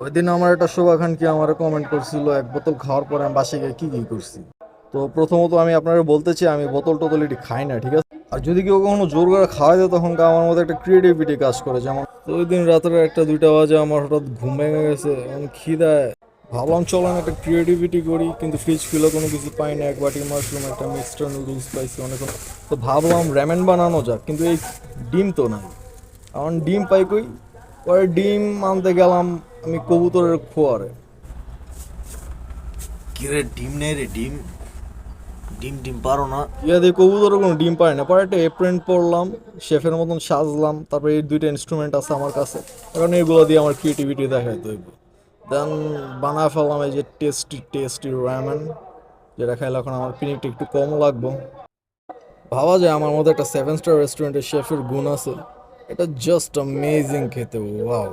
ওই দিন আমার একটা শুভাকাঙ্ক্ষী আমার কমেন্ট করছিল এক বোতল খাওয়ার পরে আমি বাসায় গিয়ে কি কি করছি। তো প্রথমত আমি আপনাকে বলতে চাই আমি বোতল টোতল এটি খাই না, ঠিক আছে। আর যদি কেউ কখনো জোর করে খাওয়াই দেয় তখন তো আমার মধ্যে একটা ক্রিয়েটিভিটি কাজ করে। যেমন তো ওই দিন রাতের 1টা 2টা বাজে আমার হঠাৎ ঘুম ভেঙে গেছে, এমন খিদায় ভাবলাম চলেন একটা ক্রিয়েটিভিটি করি, কিন্তু ফ্রিজ খুলে কোনো কিছু পাই না। এক বাটি মাশরুম, একটা মিক্সড নুডলস পাইছি অনেকক্ষণ। তো ভাবলাম র্যামেন বানানো যাক, কিন্তু এই ডিম তো নাই। এখন ডিম পাই কই? পরে ডিম আনতে গেলাম আমি কবুতরের খোয়ারে। কি রে, ডিম নেই রে? ডিম ডিম ডিম পারো না? ইয়া দিয়ে কবুতরের কোনো ডিম পায় না। পরে একটা এপ্রেন পরলাম, শেফের মতন সাজলাম, তারপরে এই 2টা ইনস্ট্রুমেন্ট আছে আমার কাছে, এখন এগুলো দিয়ে আমার ক্রিয়েটিভিটি দেখাইতে হইব। দেন বানায় ফেললাম এই যে টেস্টি টেস্টি র্যামেন, যেটা খাইলে এখন আমার পিনিকটা একটু কম লাগবে। ভাবা যায় আমার মধ্যে একটা 7 স্টার রেস্টুরেন্টের শেফের গুণ আছে। এটা জাস্ট অ্যামেজিং খেতে, ওয়াও।